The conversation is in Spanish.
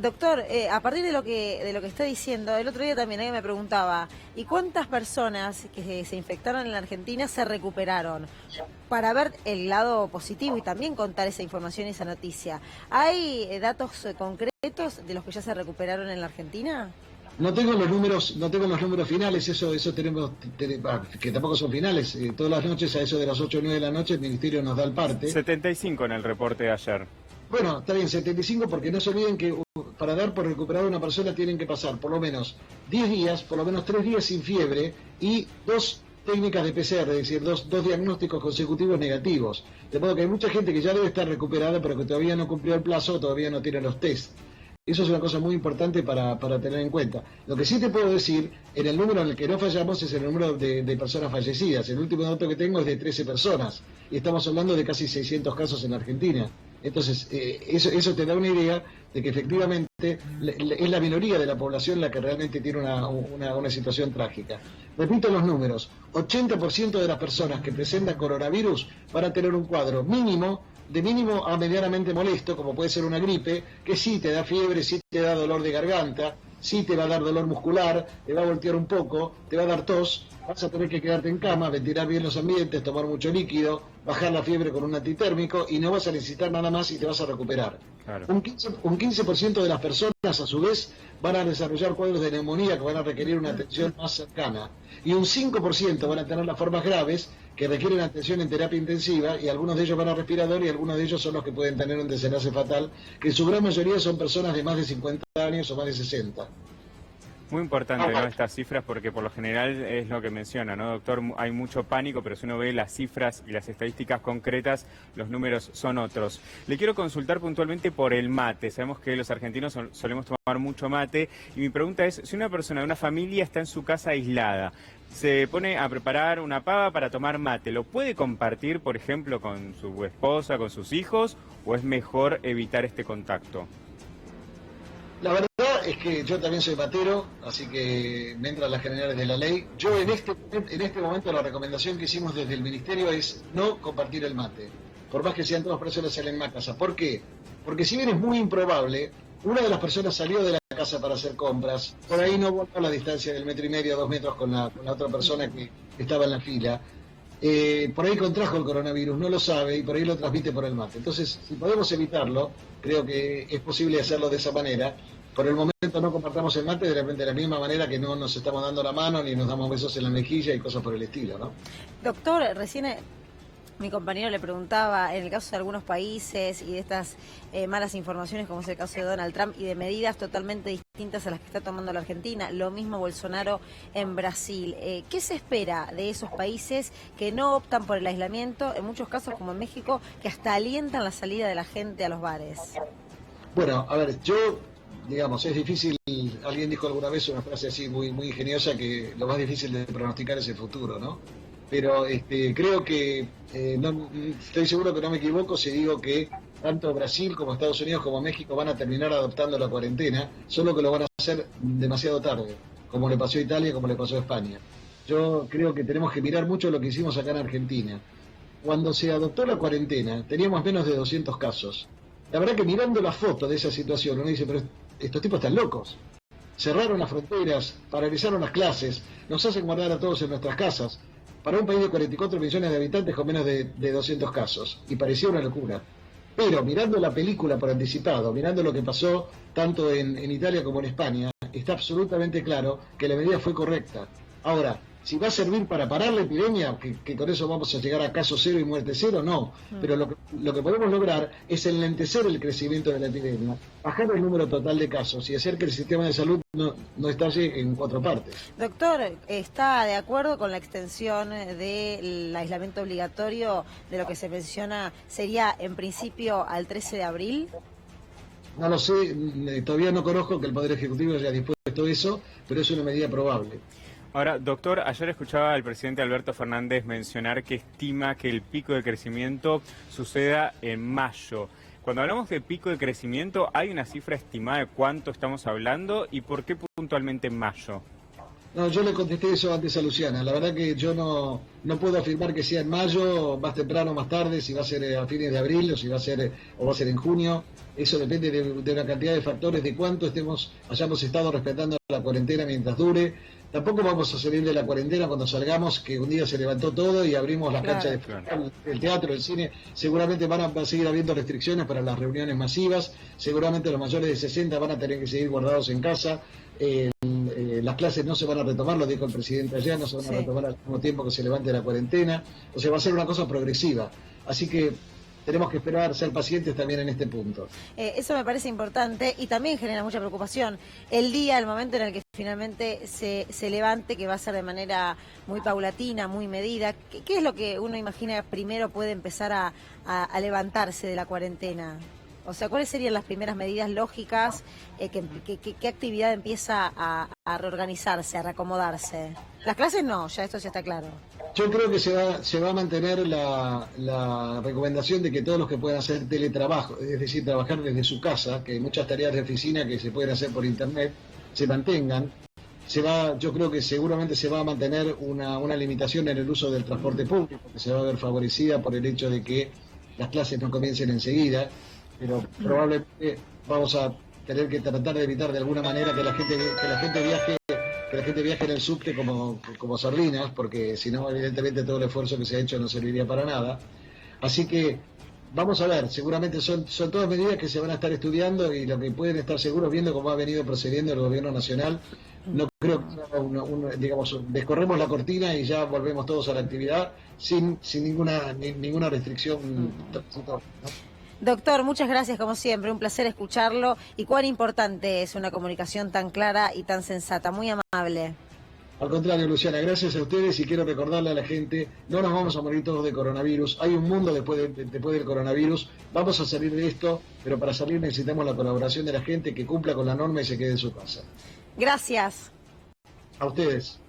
Doctor, a partir de lo que está diciendo, el otro día también alguien me preguntaba, ¿y cuántas personas que se infectaron en la Argentina se recuperaron? Para ver el lado positivo y también contar esa información y esa noticia. ¿Hay datos concretos de los que ya se recuperaron en la Argentina? No tengo los números finales, eso tenemos, que tampoco son finales. Todas las noches, a eso de las 8 o 9 de la noche, el Ministerio nos da el parte. 75 en el reporte de ayer. Bueno, está bien, 75, porque no se olviden que para dar por recuperada a una persona tienen que pasar por lo menos 10 días, por lo menos 3 días sin fiebre y 2 técnicas de PCR, es decir, dos diagnósticos consecutivos negativos. De modo que hay mucha gente que ya debe estar recuperada, pero que todavía no cumplió el plazo, todavía no tiene los test. Eso es una cosa muy importante para tener en cuenta. Lo que sí te puedo decir, en el número en el que no fallamos es el número de personas fallecidas. El último dato que tengo es de 13 personas. Y estamos hablando de casi 600 casos en Argentina. Entonces, eso te da una idea de que efectivamente es la minoría de la población la que realmente tiene una situación trágica. Repito los números. 80% de las personas que presentan coronavirus van a tener un cuadro mínimo a medianamente molesto, como puede ser una gripe, que sí te da fiebre, sí te da dolor de garganta, sí te va a dar dolor muscular, te va a voltear un poco, te va a dar tos, vas a tener que quedarte en cama, ventilar bien los ambientes, tomar mucho líquido, bajar la fiebre con un antitérmico y no vas a necesitar nada más y te vas a recuperar. Claro. Un 15% de las personas, a su vez, van a desarrollar cuadros de neumonía que van a requerir una atención más cercana. Y un 5% van a tener las formas graves que requieren atención en terapia intensiva y algunos de ellos van a respirador y algunos de ellos son los que pueden tener un desenlace fatal, que en su gran mayoría son personas de más de 50 años o más de 60. Muy importante, ¿no?, estas cifras, porque por lo general es lo que menciona, ¿no, doctor? Hay mucho pánico, pero si uno ve las cifras y las estadísticas concretas, los números son otros. Le quiero consultar puntualmente por el mate. Sabemos que los argentinos solemos tomar mucho mate, y mi pregunta es, si una persona de una familia está en su casa aislada, se pone a preparar una pava para tomar mate, ¿lo puede compartir, por ejemplo, con su esposa, con sus hijos, o es mejor evitar este contacto? La verdad es que yo también soy matero, así que me entran las generales de la ley. Yo en este momento la recomendación que hicimos desde el Ministerio es no compartir el mate, por más que sean todas personas en la casa. ¿Por qué? Porque si bien es muy improbable, una de las personas salió de la casa para hacer compras, por ahí no guardó la distancia del 1,5 metros, 2 metros con la otra persona que estaba en la fila. Por ahí contrajo el coronavirus, no lo sabe y por ahí lo transmite por el mate. Entonces, si podemos evitarlo, creo que es posible hacerlo de esa manera. Por el momento no compartamos el mate de la misma manera que no nos estamos dando la mano ni nos damos besos en la mejilla y cosas por el estilo, ¿no? Doctor, recién mi compañero le preguntaba, en el caso de algunos países y de estas malas informaciones, como es el caso de Donald Trump, y de medidas totalmente distintas a las que está tomando la Argentina, lo mismo Bolsonaro en Brasil. ¿Qué se espera de esos países que no optan por el aislamiento, en muchos casos como en México, que hasta alientan la salida de la gente a los bares? Bueno, a ver, digamos, es difícil, alguien dijo alguna vez una frase así muy ingeniosa, que lo más difícil de pronosticar es el futuro, ¿no? Pero creo que, estoy seguro que no me equivoco si digo que tanto Brasil como Estados Unidos como México van a terminar adoptando la cuarentena, solo que lo van a hacer demasiado tarde, como le pasó a Italia, como le pasó a España. Yo creo que tenemos que mirar mucho lo que hicimos acá en Argentina. Cuando se adoptó la cuarentena, teníamos menos de 200 casos. La verdad que mirando la foto de esa situación, uno dice, pero estos tipos están locos. Cerraron las fronteras, paralizaron las clases, nos hacen guardar a todos en nuestras casas, para un país de 44 millones de habitantes con menos de 200 casos, y parecía una locura. Pero mirando la película por anticipado, mirando lo que pasó tanto en Italia como en España, está absolutamente claro que la medida fue correcta. Ahora, si va a servir para parar la epidemia, que con eso vamos a llegar a caso cero y muerte cero, no. Pero lo que podemos lograr es enlentecer el crecimiento de la epidemia, bajar el número total de casos y hacer que el sistema de salud no estalle en 4 partes. Doctor, ¿está de acuerdo con la extensión del aislamiento obligatorio de lo que se menciona sería en principio al 13 de abril? No lo sé, todavía no conozco que el Poder Ejecutivo haya dispuesto eso, pero es una medida probable. Ahora, doctor, ayer escuchaba al presidente Alberto Fernández mencionar que estima que el pico de crecimiento suceda en mayo. Cuando hablamos de pico de crecimiento, ¿hay una cifra estimada de cuánto estamos hablando y por qué puntualmente en mayo? No, yo le contesté eso antes a Luciana. La verdad que yo no No puedo afirmar que sea en mayo, más temprano, más tarde, si va a ser a fines de abril o si va a ser en junio. Eso depende de una cantidad de factores, de cuánto hayamos estado respetando la cuarentena mientras dure. Tampoco vamos a salir de la cuarentena cuando salgamos, que un día se levantó todo y abrimos las canchas de fútbol, el teatro, el cine. Seguramente van a seguir habiendo restricciones para las reuniones masivas. Seguramente los mayores de 60 van a tener que seguir guardados en casa. Las clases no se van a retomar, lo dijo el presidente ayer, no se van a retomar al mismo tiempo que se levante la cuarentena. O sea, va a ser una cosa progresiva. Así que tenemos que esperar, ser pacientes también en este punto. Eso me parece importante y también genera mucha preocupación. El momento en el que finalmente se levante, que va a ser de manera muy paulatina, muy medida. ¿Qué es lo que uno imagina primero puede empezar a levantarse de la cuarentena? O sea, ¿cuáles serían las primeras medidas lógicas? ¿Qué actividad empieza a reorganizarse, a reacomodarse? Las clases no, ya esto ya está claro. Yo creo que se va a mantener la recomendación de que todos los que puedan hacer teletrabajo, es decir, trabajar desde su casa, que hay muchas tareas de oficina que se pueden hacer por internet, se mantengan. Yo creo que seguramente se va a mantener una limitación en el uso del transporte público, que se va a ver favorecida por el hecho de que las clases no comiencen enseguida, pero probablemente vamos a tener que tratar de evitar de alguna manera que la gente viaje en el subte como sardinas, porque si no, evidentemente todo el esfuerzo que se ha hecho no serviría para nada. Así que vamos a ver, seguramente son todas medidas que se van a estar estudiando y lo que pueden estar seguros, viendo cómo ha venido procediendo el gobierno nacional, no creo que digamos, descorremos la cortina y ya volvemos todos a la actividad sin ninguna restricción transitoria, ¿no? Doctor, muchas gracias como siempre, un placer escucharlo y cuán importante es una comunicación tan clara y tan sensata, muy amable. Al contrario, Luciana, gracias a ustedes y quiero recordarle a la gente, no nos vamos a morir todos de coronavirus, hay un mundo después del coronavirus, vamos a salir de esto, pero para salir necesitamos la colaboración de la gente que cumpla con la norma y se quede en su casa. Gracias. A ustedes.